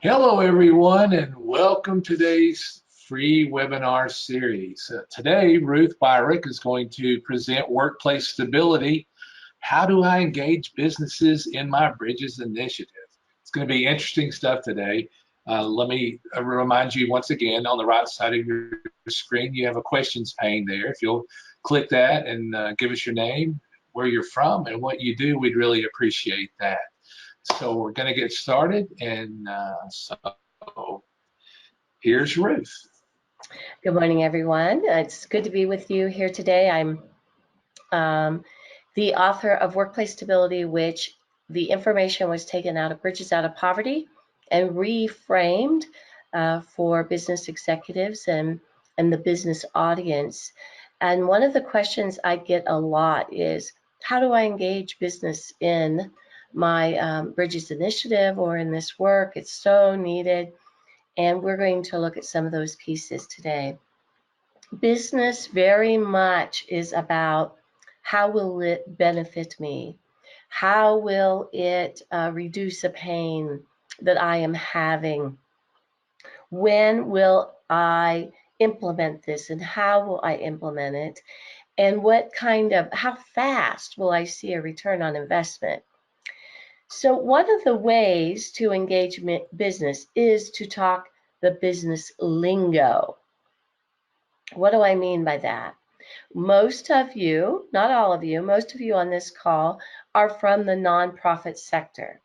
Hello, everyone, and welcome to today's free webinar series. Today, Ruth Weirich is going to present Workplace Stability. How do I engage businesses in my Bridges initiative? It's going to be interesting stuff today. Let me remind you once again, on the right side of your screen, you have a questions pane there. If you'll click that and give us your name, where you're from, and what you do, we'd really appreciate that. So we're going to get started, and so here's Ruth. Good morning, everyone. It's good to be with you here today. I'm the author of Workplace Stability, which the information was taken out of Bridges Out of Poverty and reframed for business executives and the business audience. And one of the questions I get a lot is, how do I engage business in my Bridges initiative or in this work? It's so needed. And we're going to look at some of those pieces today. Business very much is about how will it benefit me? How will it reduce a pain that I am having? When will I implement this and how will I implement it? And how fast will I see a return on investment? So one of the ways to engage business is to talk the business lingo. What do I mean by that? Most of you, not all of you, most of you on this call are from the nonprofit sector.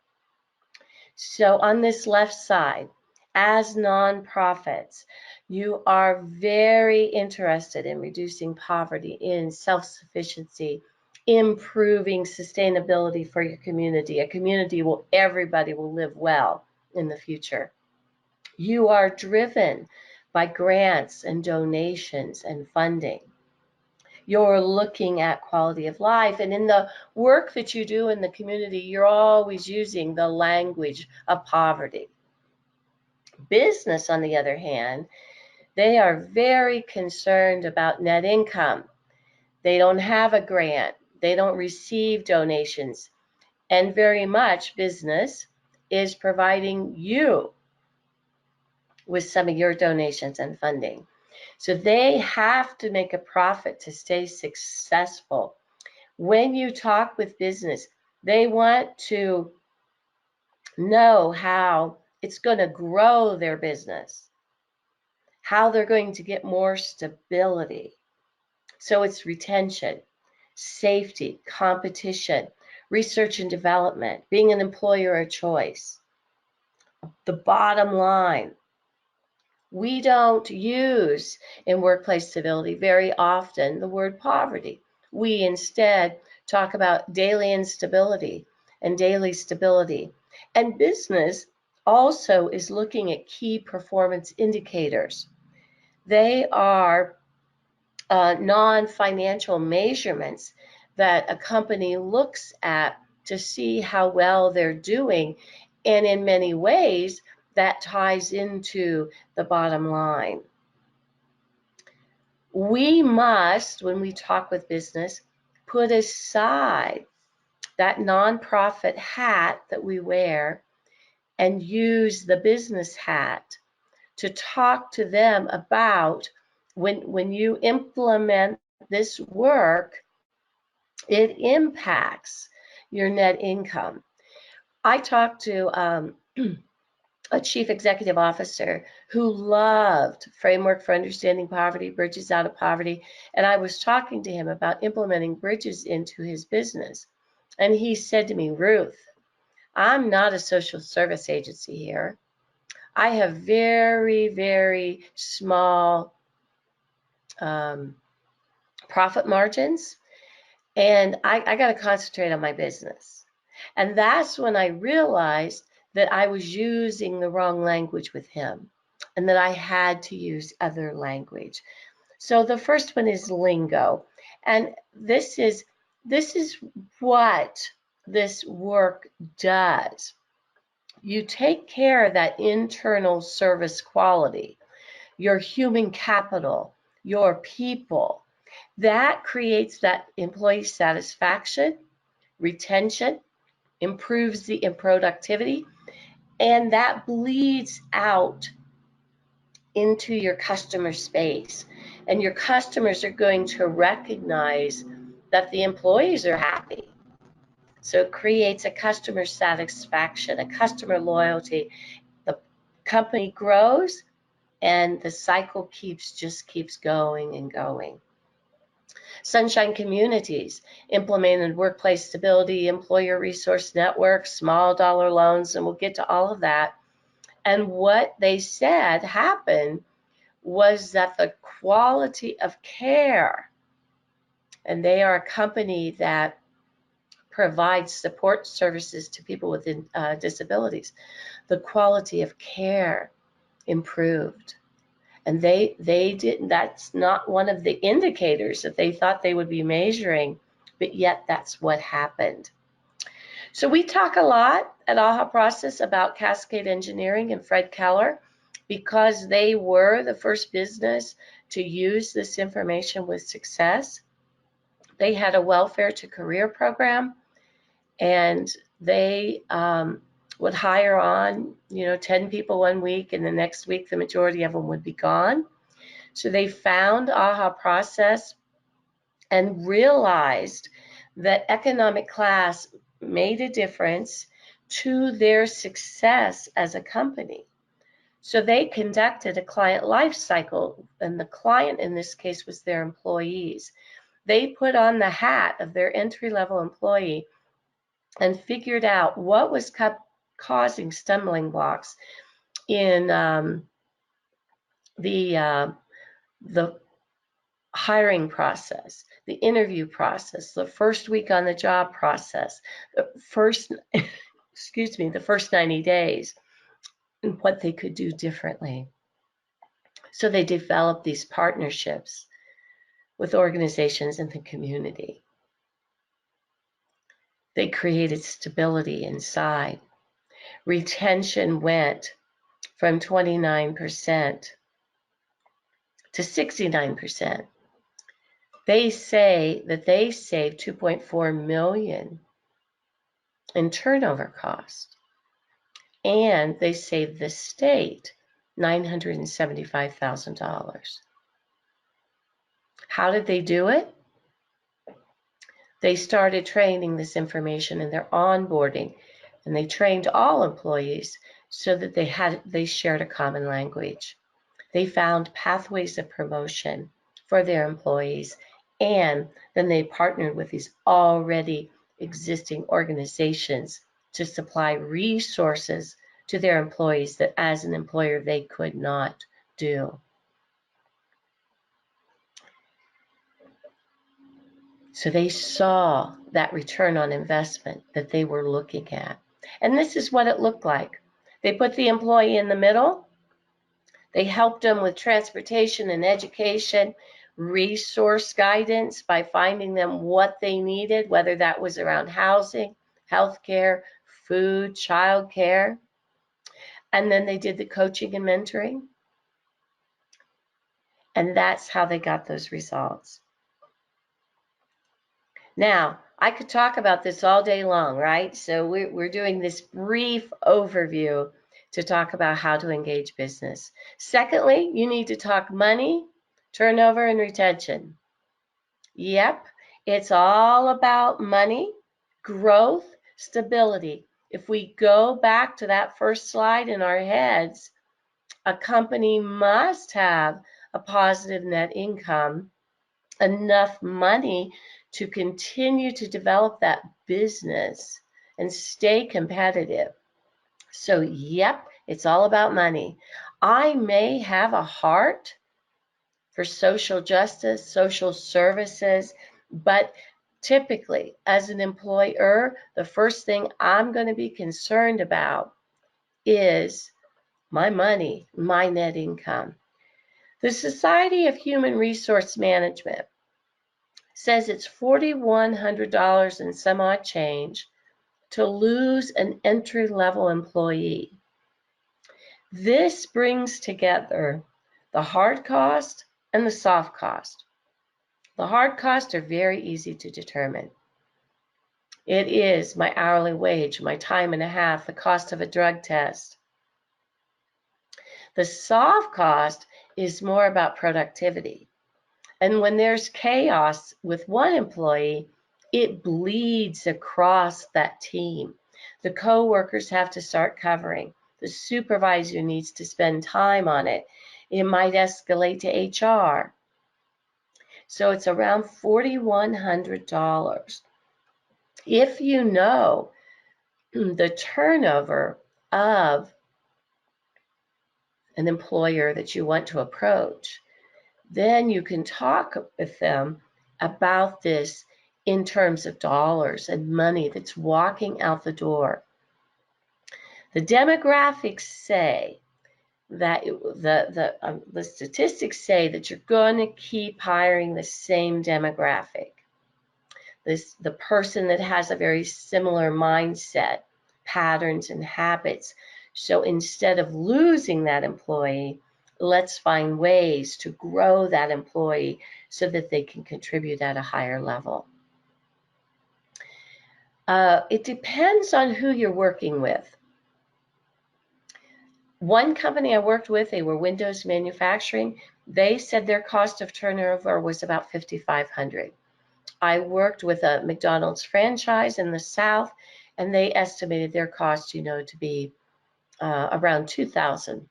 So on this left side, as nonprofits, you are very interested in reducing poverty, in self-sufficiency, improving sustainability for your community. A community where everybody will live well in the future. You are driven by grants and donations and funding. You're looking at quality of life, and in the work that you do in the community, you're always using the language of poverty. Business, on the other hand, they are very concerned about net income. They don't have a grant. They don't receive donations. And very much business is providing you with some of your donations and funding. So they have to make a profit to stay successful. When you talk with business, they want to know how it's going to grow their business, how they're going to get more stability. So it's retention, safety, competition, research and development, being an employer of choice. The bottom line, we don't use in workplace stability very often the word poverty. We instead talk about daily instability and daily stability. And business also is looking at key performance indicators. They are non-financial measurements that a company looks at to see how well they're doing. And in many ways, that ties into the bottom line. We must, when we talk with business, put aside that nonprofit hat that we wear and use the business hat to talk to them about when you implement this work, it impacts your net income. I talked to a chief executive officer who loved Framework for Understanding Poverty, Bridges Out of Poverty, and I was talking to him about implementing Bridges into his business. And he said to me, Ruth, I'm not a social service agency here. I have very, very small profit margins, and I got to concentrate on my business. And that's when I realized that I was using the wrong language with him and that I had to use other language. So the first one is lingo. And this is what this work does. You take care of that internal service quality, your human capital, your people, That creates that employee satisfaction, retention, improves the productivity, and that bleeds out into your customer space. And your customers are going to recognize that the employees are happy. So it creates a customer satisfaction, a customer loyalty. The company grows and the cycle just keeps going and going. Sunshine Communities implemented workplace stability, employer resource networks, small dollar loans, and we'll get to all of that. And what they said happened was that the quality of care, and they are a company that provides support services to people with disabilities, the quality of care improved. And they didn't, that's not one of the indicators that they thought they would be measuring, but yet that's what happened. So we talk a lot at AHA Process about Cascade Engineering and Fred Keller because they were the first business to use this information with success. They had a welfare to career program, and they would hire on, 10 people one week, and the next week the majority of them would be gone. So they found AHA Process and realized that economic class made a difference to their success as a company. So they conducted a client life cycle, and the client in this case was their employees. They put on the hat of their entry-level employee and figured out what was causing stumbling blocks in the hiring process, the interview process, the first week on the job process, the first 90 days, and what they could do differently. So they developed these partnerships with organizations in the community. They created stability inside. Retention went from 29% to 69%. They say that they saved $2.4 million in turnover cost, and they saved the state $975,000. How did they do it? They started training this information in their onboarding, and they trained all employees so that they shared a common language. They found pathways of promotion for their employees, and then they partnered with these already existing organizations to supply resources to their employees that as an employer they could not do. So they saw that return on investment that they were looking at. And this is what it looked like. They put the employee in the middle. They helped them with transportation and education, resource guidance by finding them what they needed, whether that was around housing, healthcare, food, childcare. And then they did the coaching and mentoring. And that's how they got those results. Now, I could talk about this all day long, right? So we're doing this brief overview to talk about how to engage business. Secondly, you need to talk money, turnover, and retention. Yep, it's all about money, growth, stability. If we go back to that first slide in our heads, a company must have a positive net income, enough money to continue to develop that business and stay competitive. So, yep, it's all about money. I may have a heart for social justice, social services, but typically, as an employer, the first thing I'm going to be concerned about is my money, my net income. The Society of Human Resource Management says it's $4,100 and some odd change to lose an entry-level employee. This brings together the hard cost and the soft cost. The hard costs are very easy to determine. It is my hourly wage, my time and a half, the cost of a drug test. The soft cost is more about productivity. And when there's chaos with one employee, it bleeds across that team. The coworkers have to start covering. The supervisor needs to spend time on it. It might escalate to HR. So it's around $4,100. If you know the turnover of an employer that you want to approach, then you can talk with them about this in terms of dollars and money that's walking out the door. The demographics say that the statistics say that you're going to keep hiring the same demographic. The person that has a very similar mindset, patterns, and habits. So instead of losing that employee, let's find ways to grow that employee so that they can contribute at a higher level. It depends on who you're working with. One company I worked with, they were windows manufacturing. They said their cost of turnover was about $5,500. I worked with a McDonald's franchise in the South, and they estimated their cost, to be around $2,000.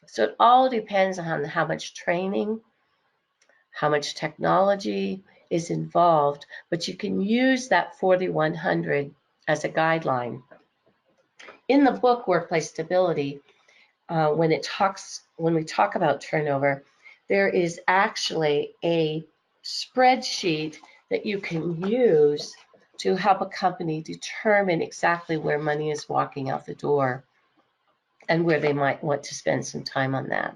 So it all depends on how much training, how much technology is involved, but you can use that 4,100 as a guideline. In the book Workplace Stability, when we talk about turnover, there is actually a spreadsheet that you can use to help a company determine exactly where money is walking out the door and where they might want to spend some time on that.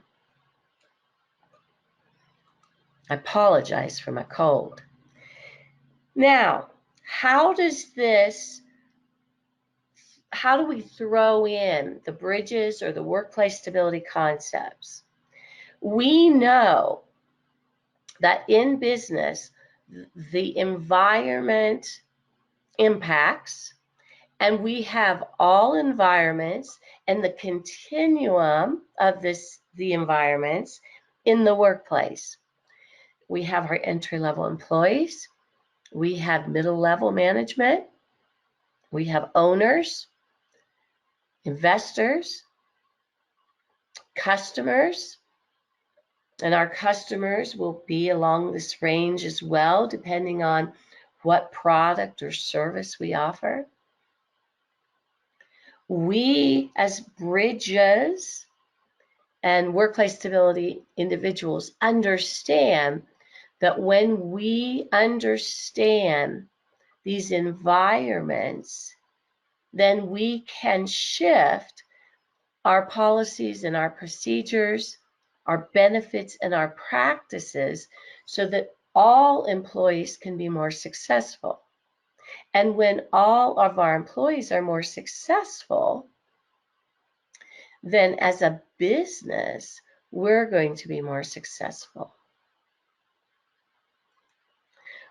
I apologize for my cold. Now, how do we throw in the bridges or the workplace stability concepts? We know that in business, the environment impacts, and we have all environments and the continuum of the environments in the workplace. We have our entry-level employees, we have middle-level management, we have owners, investors, customers, and our customers will be along this range as well, depending on what product or service we offer. We, as bridges and workplace stability individuals, understand that when we understand these environments, then we can shift our policies and our procedures, our benefits and our practices so that all employees can be more successful. And when all of our employees are more successful, then as a business, we're going to be more successful.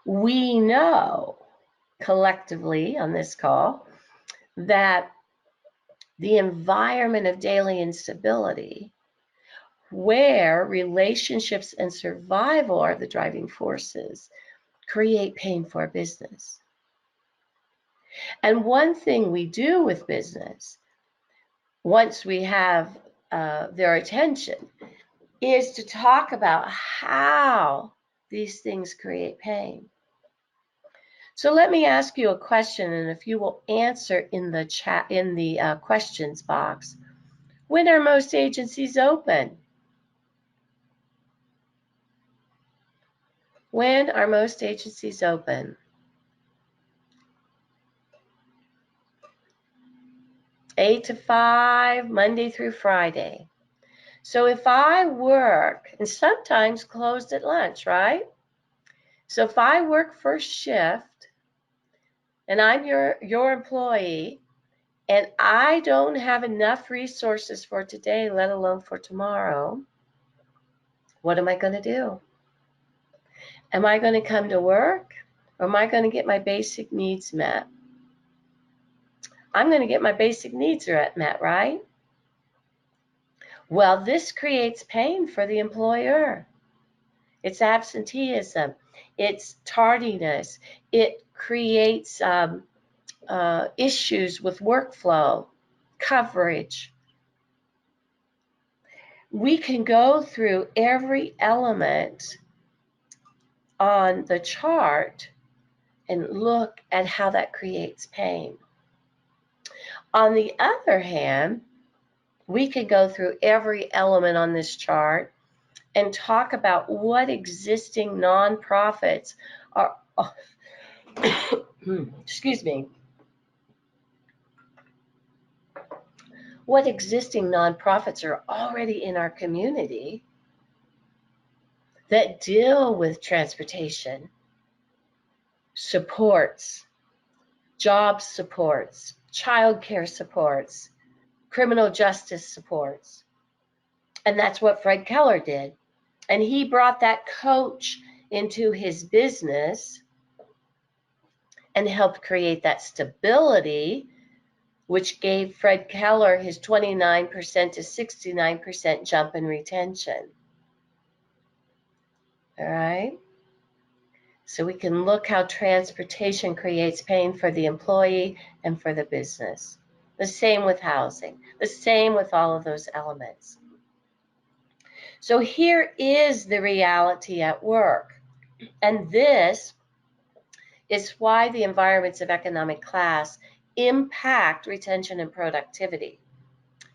We know collectively on this call that the environment of daily instability, where relationships and survival are the driving forces, create pain for a business. And one thing we do with business, once we have their attention, is to talk about how these things create pain. So let me ask you a question, and if you will answer in the chat, in the questions box. When are most agencies open? When are most agencies open? 8 to 5, Monday through Friday. So if I work, and sometimes closed at lunch, right? So if I work first shift, and I'm your employee, and I don't have enough resources for today, let alone for tomorrow, what am I going to do? Am I going to come to work, or am I going to get my basic needs met? I'm going to get my basic needs met, right? Well, this creates pain for the employer. It's absenteeism. It's tardiness. It creates issues with workflow, coverage. We can go through every element on the chart and look at how that creates pain. On the other hand, we could go through every element on this chart and talk about what existing nonprofits are, excuse me, what existing nonprofits are already in our community that deal with transportation, supports, job supports, childcare supports, criminal justice supports. And that's what Fred Keller did. And he brought that coach into his business and helped create that stability, which gave Fred Keller his 29% to 69% jump in retention. All right? So we can look how transportation creates pain for the employee and for the business. The same with housing, the same with all of those elements. So here is the reality at work. And this is why the environments of economic class impact retention and productivity.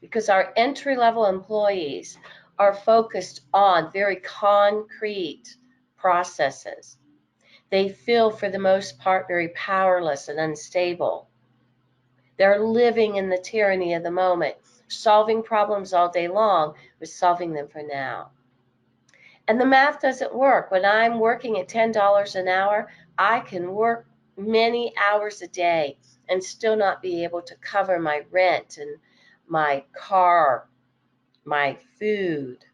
Because our entry-level employees are focused on very concrete processes. They feel, for the most part, very powerless and unstable. They're living in the tyranny of the moment, solving problems all day long, but solving them for now. And the math doesn't work. When I'm working at $10 an hour, I can work many hours a day and still not be able to cover my rent and my car, my food.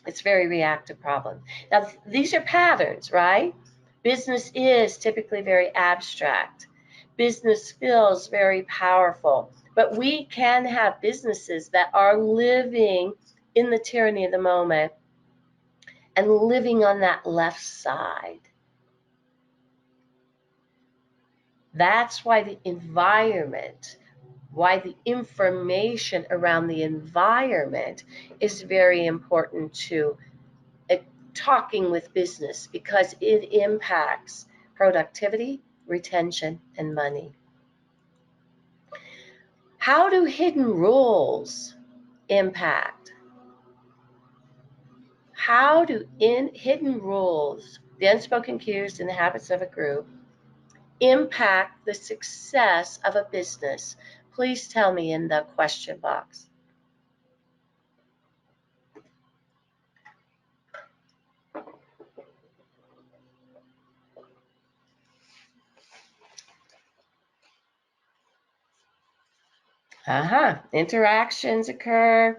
It's a very reactive problem. Now, these are patterns, right? Business is typically very abstract. Business feels very powerful. But we can have businesses that are living in the tyranny of the moment and living on that left side. That's why the environment, why the information around the environment is very important to talking with business, because it impacts productivity, retention, and money. How do hidden rules impact? How do hidden rules, the unspoken cues and the habits of a group, impact the success of a business? Please tell me in the question box. Interactions occur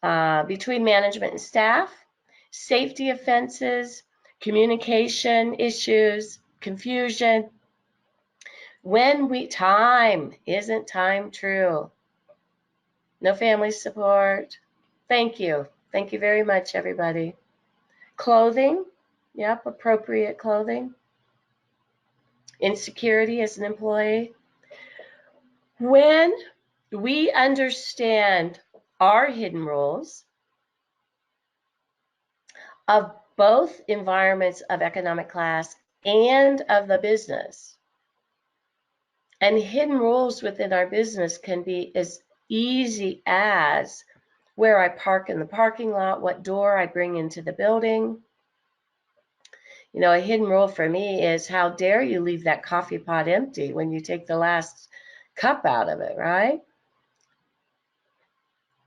between management and staff, safety offenses, communication issues, confusion. Time, isn't time true? No family support. Thank you. Thank you very much, everybody. Clothing, yep, appropriate clothing. Insecurity as an employee. When we understand our hidden rules of both environments of economic class and of the business, and hidden rules within our business can be as easy as where I park in the parking lot, what door I bring into the building. You know, a hidden rule for me is, how dare you leave that coffee pot empty when you take the last cup out of it, right?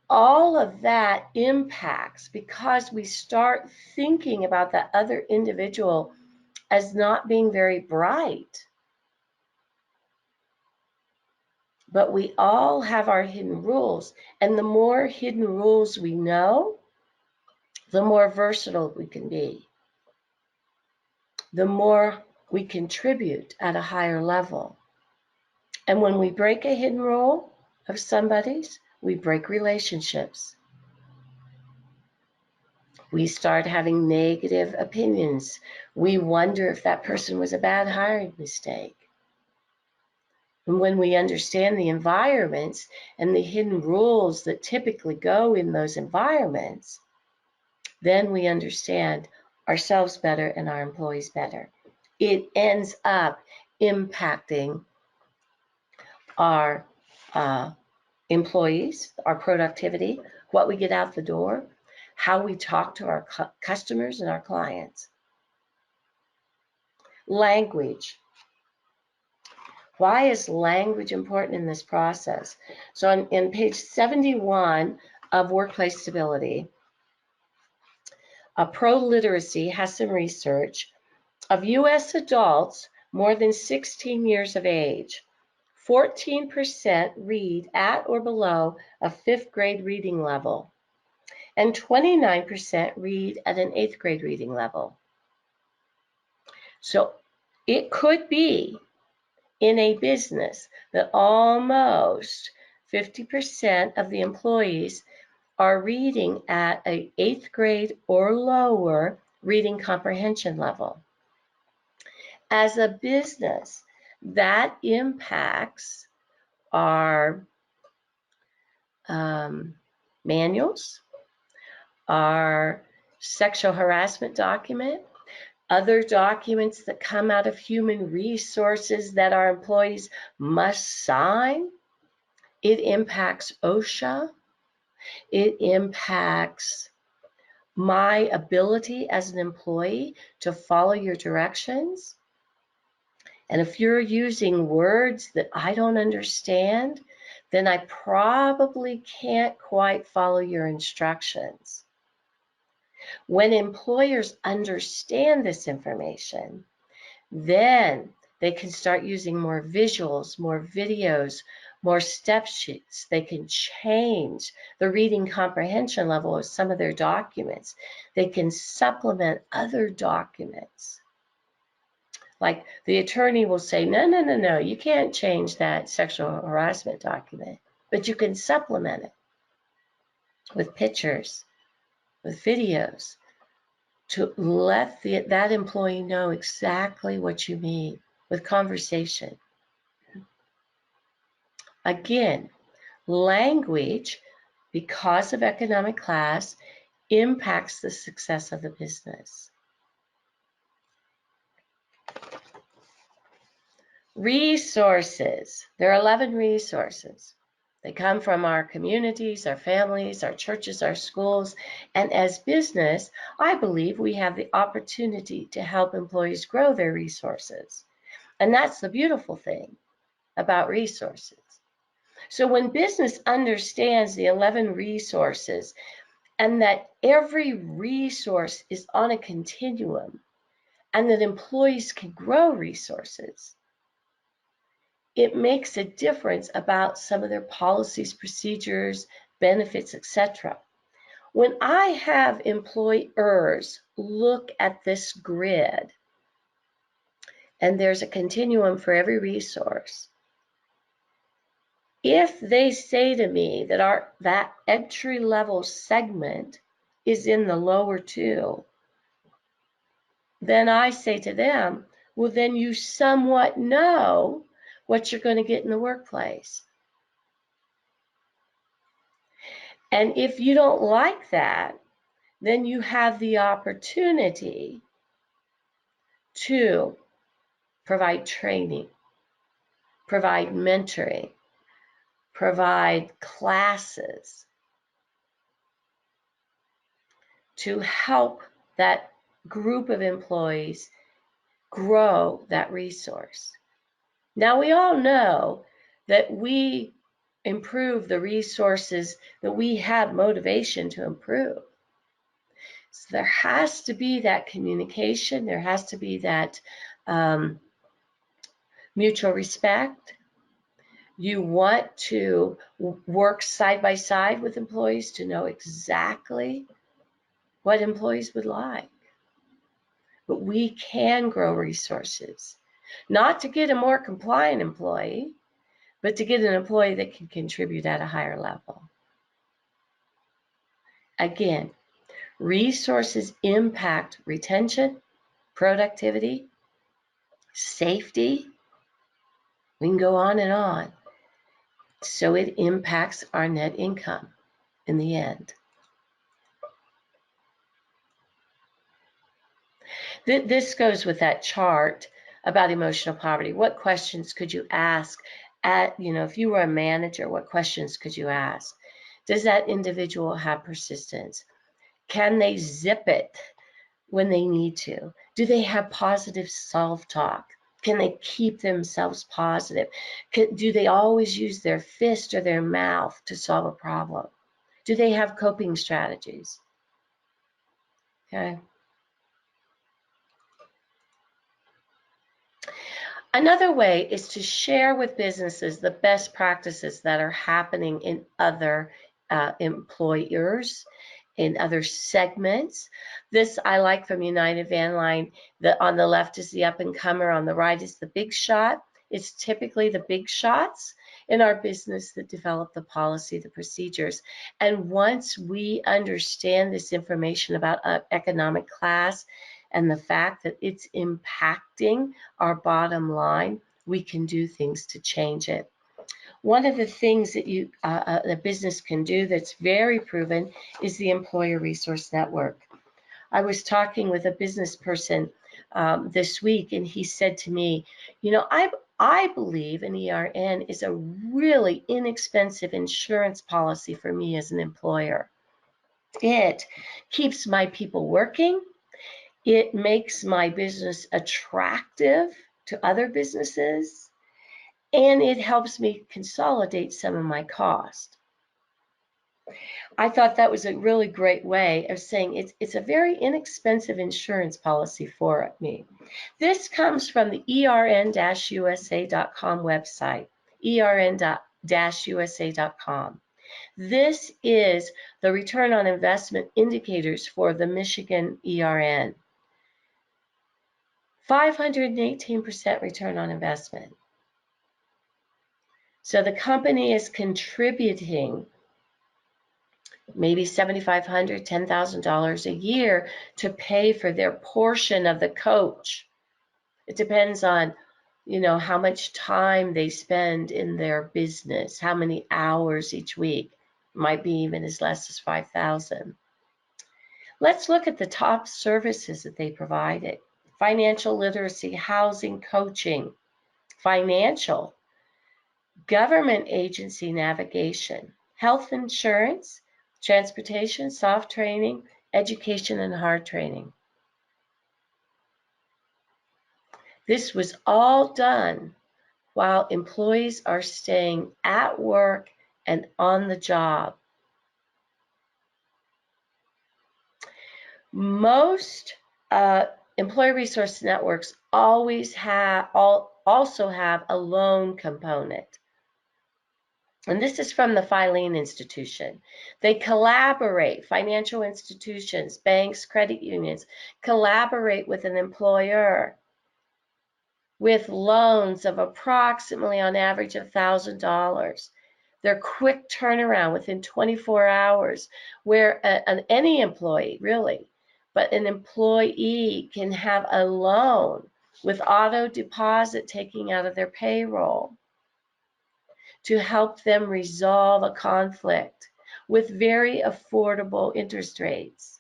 All of that impacts because we start thinking about that other individual as not being very bright. But we all have our hidden rules, and the more hidden rules we know, the more versatile we can be. the more we contribute at a higher level. And when we break a hidden rule of somebody's, we break relationships. We start having negative opinions. We wonder if that person was a bad hiring mistake. And when we understand the environments and the hidden rules that typically go in those environments, then we understand ourselves better and our employees better. It ends up impacting our employees, our productivity, what we get out the door, how we talk to our customers and our clients. Language. Why is language important in this process? So in page 71 of Workplace Stability, Pro-Literacy has some research of U.S. adults more than 16 years of age. 14% read at or below a 5th grade reading level, and 29% read at an 8th grade reading level. So it could be in a business that almost 50% of the employees are reading at an 8th grade or lower reading comprehension level. As a business, that impacts our manuals, our sexual harassment document, other documents that come out of human resources that our employees must sign. It impacts OSHA. It impacts my ability as an employee to follow your directions. And if you're using words that I don't understand, then I probably can't quite follow your instructions. When employers understand this information, then they can start using more visuals, more videos, more step sheets. They can change the reading comprehension level of some of their documents. They can supplement other documents. Like the attorney will say, no, you can't change that sexual harassment document, but you can supplement it with pictures, with videos, to let that employee know exactly what you mean with conversation. Again, language, because of economic class, impacts the success of the business. Resources. There are 11 resources. They come from our communities, our families, our churches, our schools, and as business, I believe we have the opportunity to help employees grow their resources. And that's the beautiful thing about resources. So when business understands the 11 resources and that every resource is on a continuum and that employees can grow resources, it makes a difference about some of their policies, procedures, benefits, etc. When I have employers look at this grid, and there's a continuum for every resource, if they say to me that that entry-level segment is in the lower two, then I say to them, well, then you somewhat know what you're going to get in the workplace. And if you don't like that, then you have the opportunity to provide training, provide mentoring, provide classes to help that group of employees grow that resource. Now, we all know that we improve the resources that we have motivation to improve. So there has to be that communication. There has to be that mutual respect. You want to work side by side with employees to know exactly what employees would like. but we can grow resources, not to get a more compliant employee, but to get an employee that can contribute at a higher level. Again, resources impact retention, productivity, safety. We can go on and on. So it impacts our net income in the end. This goes with that chart about emotional poverty. What questions could you ask if you were a manager, what questions could you ask? Does that individual have persistence? Can they zip it when they need to? Do they have positive self-talk? Can they keep themselves positive? Do they always use their fist or their mouth to solve a problem? Do they have coping strategies? Okay. Another way is to share with businesses the best practices that are happening in other employers, in other segments. This I like from United Van Line. On the left is the up-and-comer, on the right is the big shot. It's typically the big shots in our business that develop the policy, the procedures. And once we understand this information about economic class and the fact that it's impacting our bottom line, we can do things to change it. One of the things that the business can do that's very proven is the Employer Resource Network. I was talking with a business person this week, and he said to me, I believe an ERN is a really inexpensive insurance policy for me as an employer. It keeps my people working. It makes my business attractive to other businesses, and it helps me consolidate some of my cost. I thought that was a really great way of saying it's a very inexpensive insurance policy for me. This comes from the ern-usa.com website, ern-usa.com. This is the return on investment indicators for the Michigan ERN. 518% return on investment. So the company is contributing maybe $7,500, $10,000 a year to pay for their portion of the coach. It depends on, how much time they spend in their business, how many hours each week. It might be even as less as $5,000. Let's look at the top services that they provided. Financial literacy, housing coaching, financial, government agency navigation, health insurance, transportation, soft training, education, and hard training. This was all done while employees are staying at work and on the job. Most employee resource networks also have a loan component. And this is from the Filene Institution. They collaborate, financial institutions, banks, credit unions, collaborate with an employer with loans of approximately, on average, $1,000. They're quick turnaround within 24 hours, where any employee, really, but an employee can have a loan with auto deposit taking out of their payroll to help them resolve a conflict with very affordable interest rates.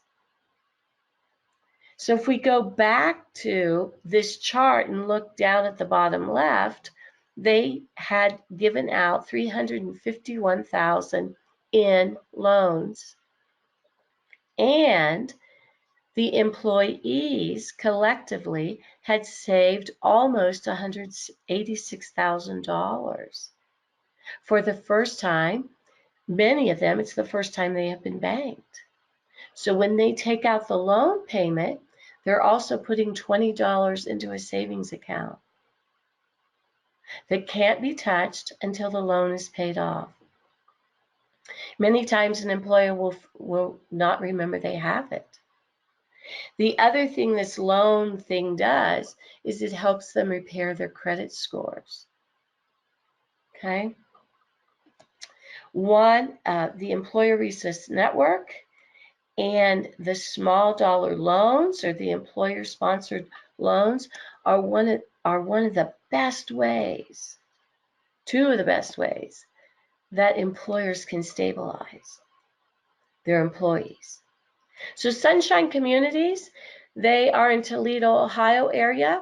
So if we go back to this chart and look down at the bottom left, they had given out $351,000 in loans. And the employees collectively had saved almost $186,000. For the first time, many of them, it's the first time they have been banked. So when they take out the loan payment, they're also putting $20 into a savings account that can't be touched until the loan is paid off. Many times an employer will not remember they have it. The other thing this loan thing does is it helps them repair their credit scores. Okay. One, the Employer Resource Network and the small dollar loans, or the employer-sponsored loans, are one of the best ways, two of the best ways, that employers can stabilize their employees. So Sunshine Communities, they are in Toledo, Ohio area.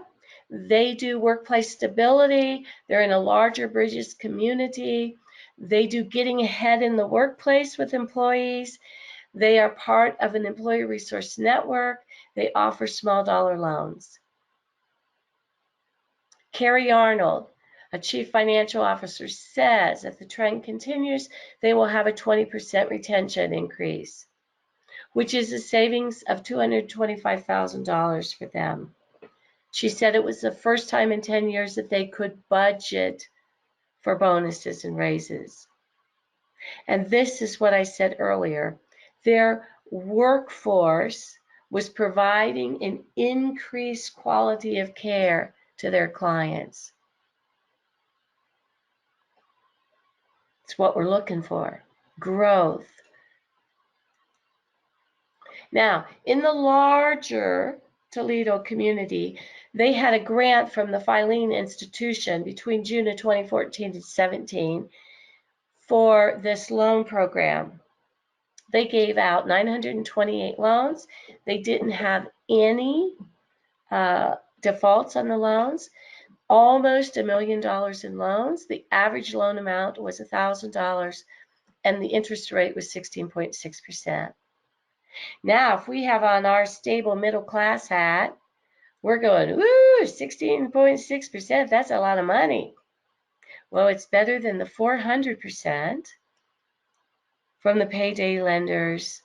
They do workplace stability. They're in a larger Bridges community. They do getting ahead in the workplace with employees. They are part of an employee resource network. They offer small dollar loans. Carrie Arnold, a chief financial officer, says if the trend continues, they will have a 20% retention increase, which is a savings of $225,000 for them. She said it was the first time in 10 years that they could budget for bonuses and raises. And this is what I said earlier. Their workforce was providing an increased quality of care to their clients. It's what we're looking for, growth. Now, in the larger Toledo community, they had a grant from the Filene Institution between June of 2014 and 17 for this loan program. They gave out 928 loans. They didn't have any defaults on the loans. Almost $1 million in loans. The average loan amount was $1,000, and the interest rate was 16.6%. Now, if we have on our stable middle class hat, we're going, woo, 16.6%, that's a lot of money. Well, it's better than the 400% from the payday lenders,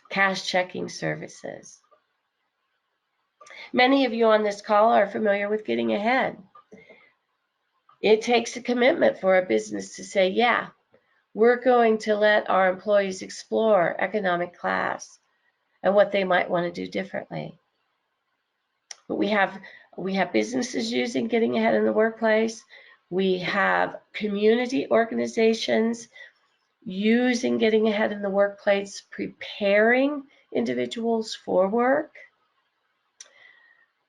cash checking services. Many of you on this call are familiar with getting ahead. It takes a commitment for a business to say, yeah, we're going to let our employees explore economic class and what they might want to do differently. But we have businesses using getting ahead in the workplace. We have community organizations using getting ahead in the workplace, preparing individuals for work.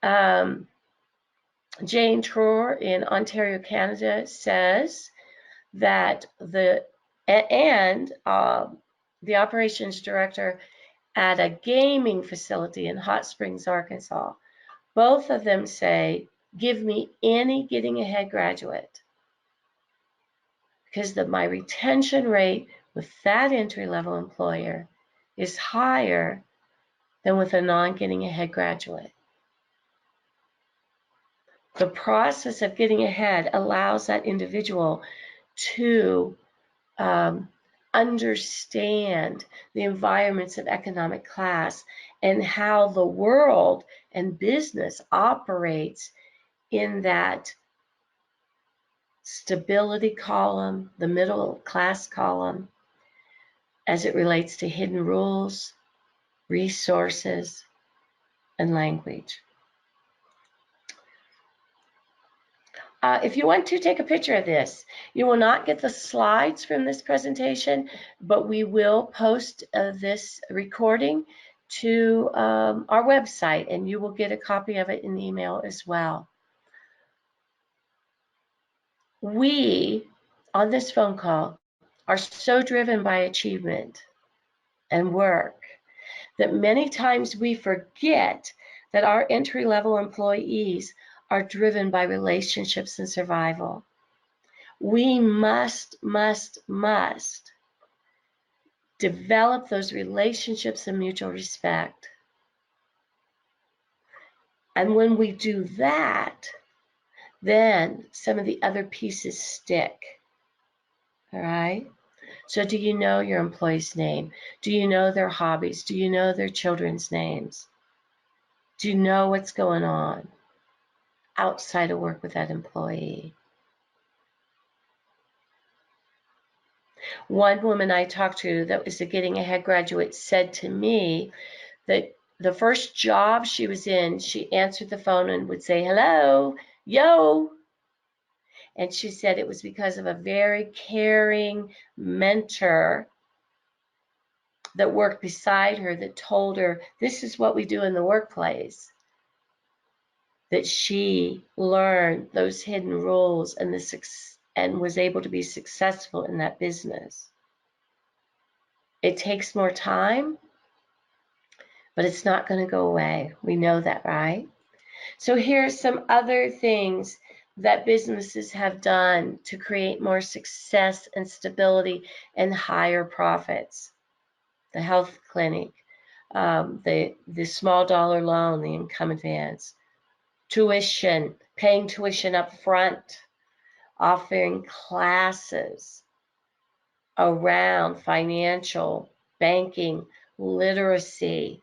Jane Troer in Ontario, Canada says that the operations director at a gaming facility in Hot Springs, Arkansas, both of them say, give me any getting ahead graduate, because my retention rate with that entry-level employer is higher than with a non-getting ahead graduate. The process of getting ahead allows that individual to understand the environments of economic class and how the world and business operates in that stability column, the middle class column, as it relates to hidden rules, resources, and language. If you want to take a picture of this, you will not get the slides from this presentation, but we will post this recording to our website, and you will get a copy of it in the email as well. We, on this phone call, are so driven by achievement and work that many times we forget that our entry-level employees are driven by relationships and survival. We must develop those relationships and mutual respect. And when we do that, then some of the other pieces stick. All right? So do you know your employee's name? Do you know their hobbies? Do you know their children's names? Do you know what's going on outside of work with that employee? One woman I talked to that was a getting ahead graduate said to me that the first job she was in, she answered the phone and would say, hello, yo. And she said it was because of a very caring mentor that worked beside her that told her, this is what we do in the workplace, that she learned those hidden rules and was able to be successful in that business. It takes more time, but it's not going to go away. We know that, right? So here's some other things that businesses have done to create more success and stability and higher profits. The health clinic, the small dollar loan, the income advance, tuition, paying tuition up front, offering classes around financial, banking, literacy.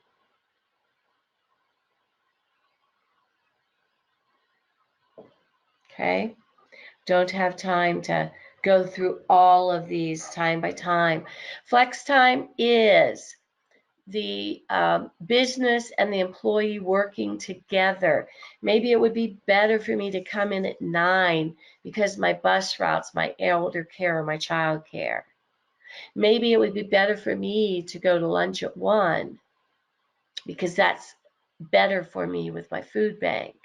Okay? Don't have time to go through all of these time by time. Flex time is the business and the employee working together. Maybe it would be better for me to come in at 9 because my bus routes, my elder care, or my child care. Maybe it would be better for me to go to lunch at 1 because that's better for me with my food bank.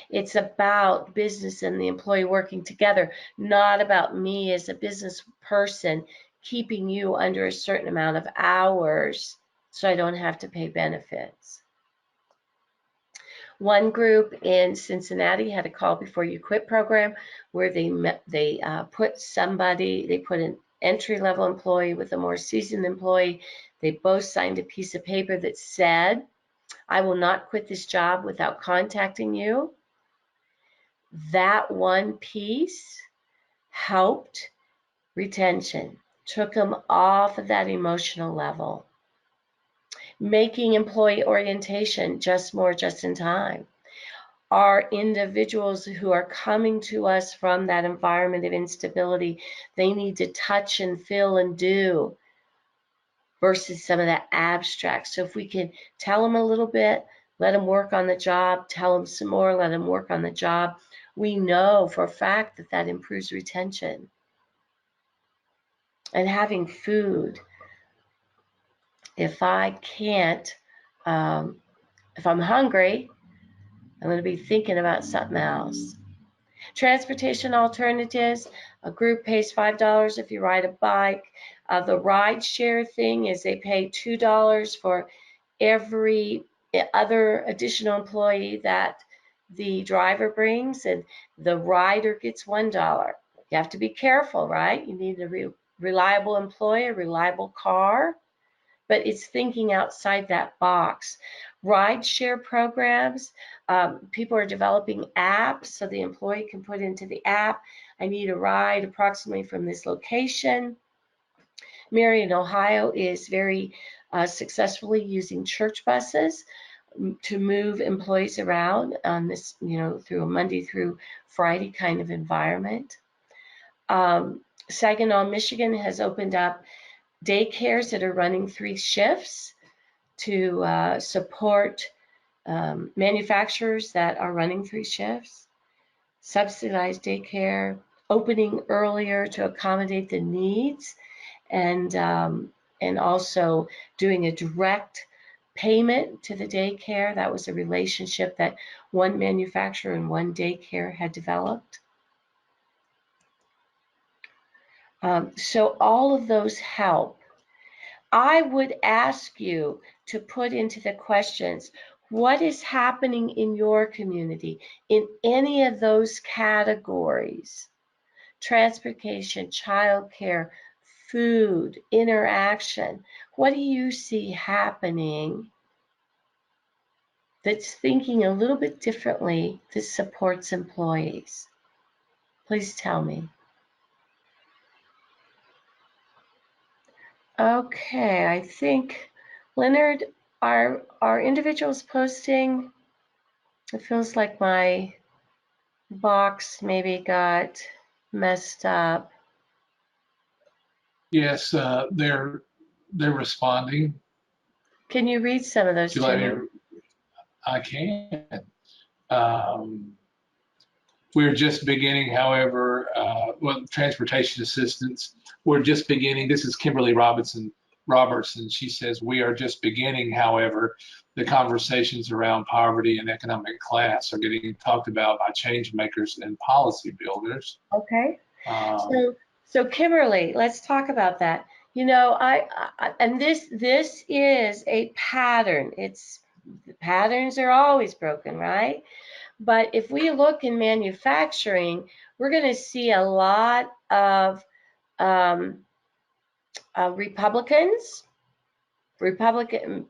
It's about business and the employee working together, not about me as a business person keeping you under a certain amount of hours so I don't have to pay benefits. One group in Cincinnati had a call before you quit program where they put an entry-level employee with a more seasoned employee. They both signed a piece of paper that said, I will not quit this job without contacting you. That one piece helped retention, took them off of that emotional level, making employee orientation just in time. Are individuals who are coming to us from that environment of instability, they need to touch and feel and do versus some of that abstract. So if we can tell them a little bit, let them work on the job, tell them some more, let them work on the job, we know for a fact that that improves retention. And having food, if I can't, if I'm hungry, I'm going to be thinking about something else. Transportation alternatives, a group pays $5 if you ride a bike. The ride share thing is they pay $2 for every other additional employee that the driver brings, and the rider gets $1. You have to be careful, right? You need a reliable employee, a reliable car, but it's thinking outside that box. Ride share programs, people are developing apps so the employee can put into the app, I need a ride approximately from this location. Marion, Ohio is very successfully using church buses to move employees around on this, through a Monday through Friday kind of environment. Saginaw, Michigan has opened up daycares that are running 3 shifts to support manufacturers that are running 3 shifts, subsidized daycare, opening earlier to accommodate the needs, and also doing a direct payment to the daycare. That was a relationship that one manufacturer and one daycare had developed. So all of those help. I would ask you to put into the questions, what is happening in your community in any of those categories? Transportation, childcare, food, interaction. What do you see happening that's thinking a little bit differently that supports employees? Please tell me. Okay, I think, Leonard, are individuals posting? It feels like my box maybe got messed up. Yes, they're responding. Can you read some of those Would you to let me? me? I can. Um, we're just beginning, however, well, transportation assistance. We're just beginning. This is Kimberly Robertson. She says, we are just beginning, however, the conversations around poverty and economic class are getting talked about by change makers and policy builders. Okay. Um, So Kimberly, let's talk about that. You know, and this is a pattern. Patterns are always broken, right? But if we look in manufacturing, we're going to see a lot of um, Republican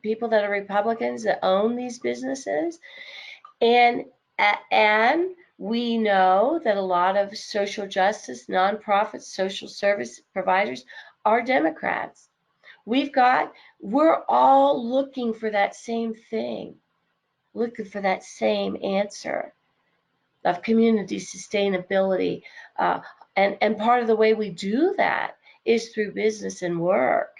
people that are Republicans that own these businesses, and and we know that a lot of social justice, nonprofit, social service providers are Democrats. We're all looking for that same thing, looking for that same answer of community sustainability. Uh, and part of the way we do that is through business and work.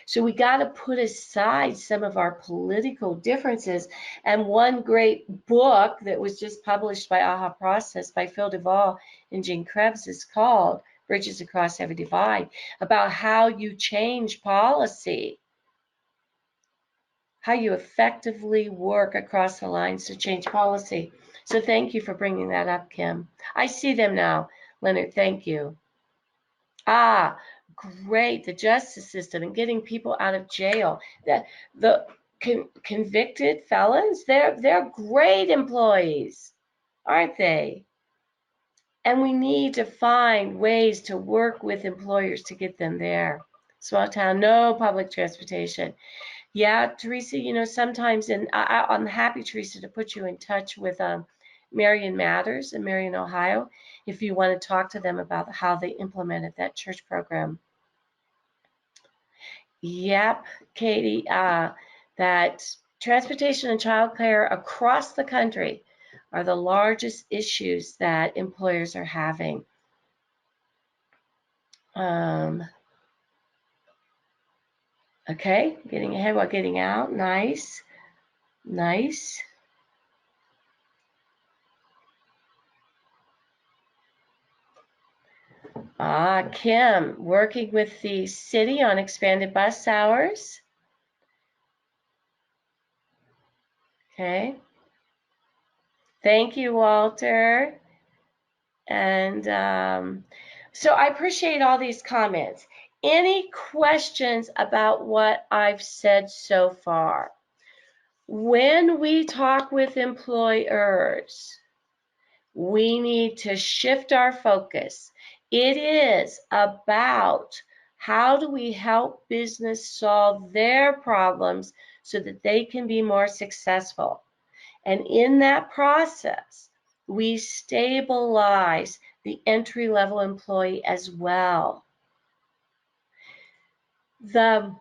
So we got to put aside some of our political differences. And one great book that was just published by AHA Process by Phil Duvall and Gene Krebs is called Bridges Across Every Divide, about how you change policy, how you effectively work across the lines to change policy. So thank you for bringing that up, Kim. I see them now, Leonard. Thank you. Ah, great. The justice system and getting people out of jail. The convicted felons, they're great employees, aren't they? And we need to find ways to work with employers to get them there. Small town, no public transportation. Yeah, Teresa, you know, sometimes, and I'm happy, Teresa, to put you in touch with Marion Matters in Marion, Ohio, if you want to talk to them about how they implemented that church program. Yep, Katie, that transportation and childcare across the country are the largest issues that employers are having. Okay, getting ahead while getting out. Nice, nice. Kim, working with the city on expanded bus hours. Okay. Thank you, Walter. And so I appreciate all these comments. Any questions about what I've said so far? When we talk with employers, we need to shift our focus. It is about how do we help business solve their problems so that they can be more successful. And in that process, we stabilize the entry-level employee as well. The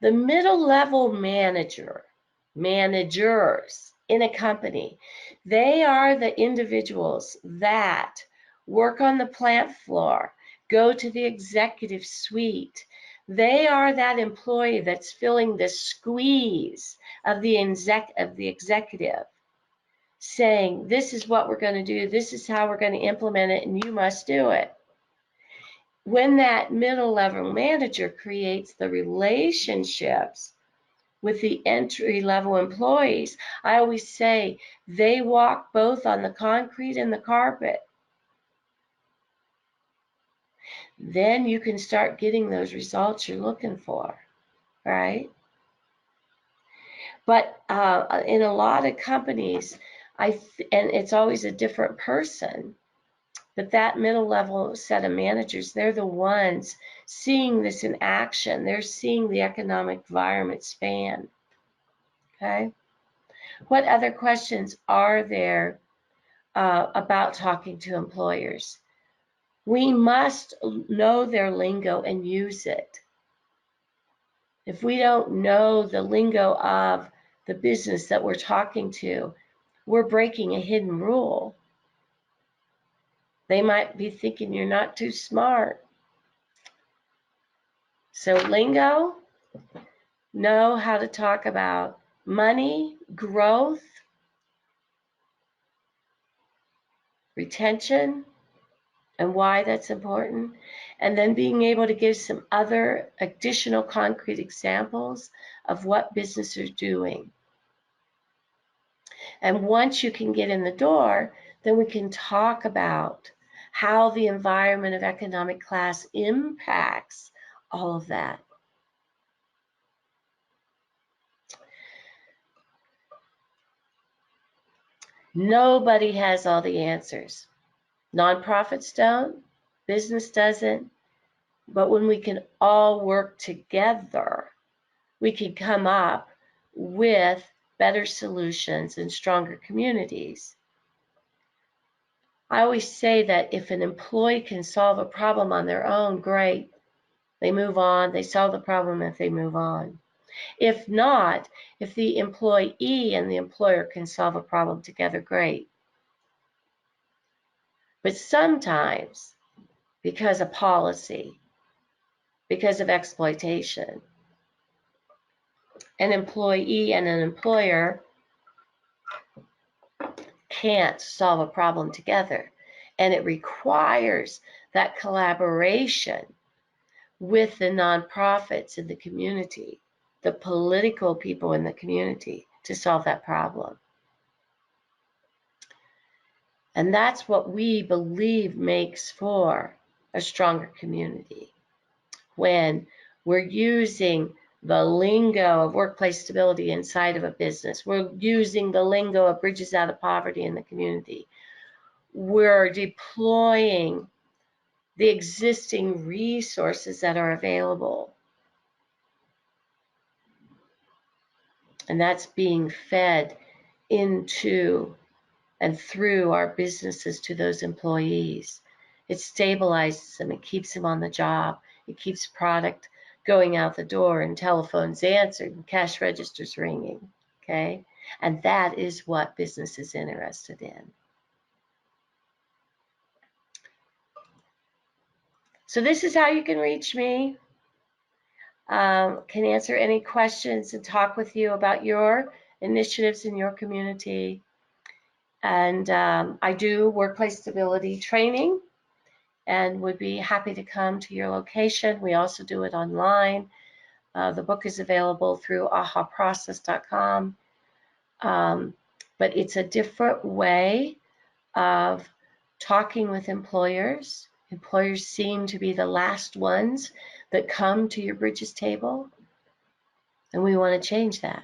middle-level managers in a company, they are the individuals that work on the plant floor, go to the executive suite. They are that employee that's feeling the squeeze of the executive, saying, this is what we're going to do, this is how we're going to implement it, and you must do it. When that middle-level manager creates the relationships with the entry-level employees, I always say they walk both on the concrete and the carpet. Then you can start getting those results you're looking for, right? But in a lot of companies, and it's always a different person, but that middle level set of managers, they're the ones seeing this in action. They're seeing the economic environment span. Okay. What other questions are there about talking to employers? We must know their lingo and use it. If we don't know the lingo of the business that we're talking to, we're breaking a hidden rule. They might be thinking you're not too smart. So lingo, know how to talk about money, growth, retention, and why that's important, and then being able to give some other additional concrete examples of what businesses are doing. And once you can get in the door, then we can talk about how the environment of economic class impacts all of that. Nobody has all the answers. Nonprofits don't, business doesn't, but when we can all work together, we can come up with better solutions and stronger communities. I always say that if an employee can solve a problem on their own, great. They move on, they solve the problem if they move on. If not, if the employee and the employer can solve a problem together, great. But sometimes, because of policy, because of exploitation, an employee and an employer can't solve a problem together. And it requires that collaboration with the nonprofits in the community, the political people in the community to solve that problem. And that's what we believe makes for a stronger community. When we're using the lingo of workplace stability inside of a business, we're using the lingo of bridges out of poverty in the community, we're deploying the existing resources that are available. And that's being fed into and through our businesses to those employees. It stabilizes them, it keeps them on the job, it keeps product going out the door and telephones answered and cash registers ringing, okay? And that is what business is interested in. So this is how you can reach me. Can answer any questions and talk with you about your initiatives in your community. And I do workplace stability training and would be happy to come to your location. We also do it online. The book is available through ahaprocess.com. But it's a different way of talking with employers. Employers seem to be the last ones that come to your bridges table. And we want to change that.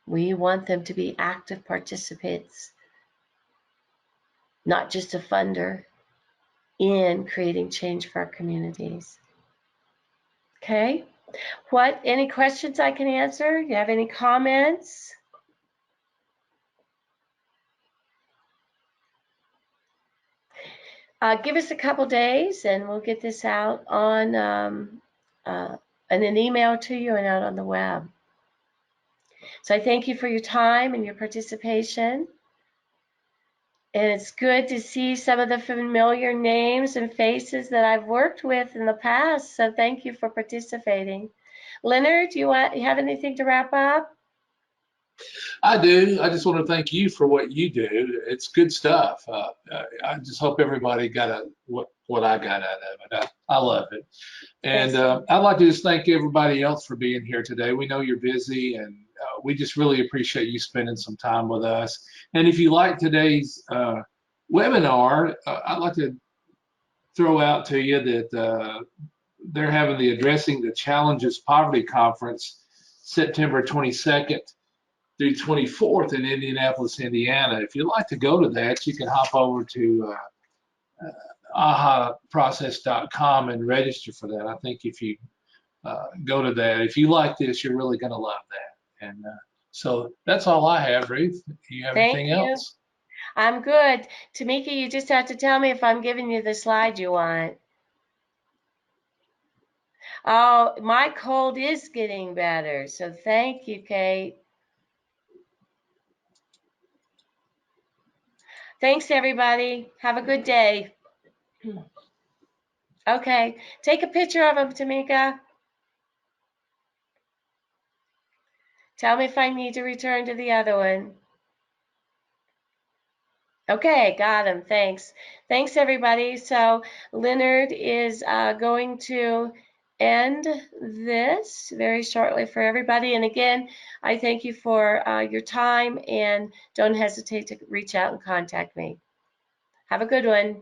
We want them to be active participants, not just a funder, in creating change for our communities. Okay? Any questions I can answer? You have any comments? Give us a couple days and we'll get this out on in an email to you and out on the web. So I thank you for your time and your participation. And it's good to see some of the familiar names and faces that I've worked with in the past. So thank you for participating. Leonard, you have anything to wrap up? I do. I just want to thank you for what you do. It's good stuff. I just hope everybody got what I got out of it. I love it. And I'd like to just thank everybody else for being here today. We know you're busy, and we just really appreciate you spending some time with us. And if you like today's webinar, I'd like to throw out to you that they're having the Addressing the Challenges Poverty Conference September 22nd through 24th in Indianapolis, Indiana. If you'd like to go to that, you can hop over to ahaprocess.com and register for that. I think if you go to that, if you like this, you're really going to love that. And so that's all I have, Ruth. Do you have anything else? I'm good. Tamika, you just have to tell me if I'm giving you the slide you want. Oh, my cold is getting better. So thank you, Kate. Thanks, everybody. Have a good day. Okay. Take a picture of them, Tamika. Tell me if I need to return to the other one. Okay, got him. Thanks. Thanks, everybody. So Leonard is going to end this very shortly for everybody. And again, I thank you for your time, and don't hesitate to reach out and contact me. Have a good one.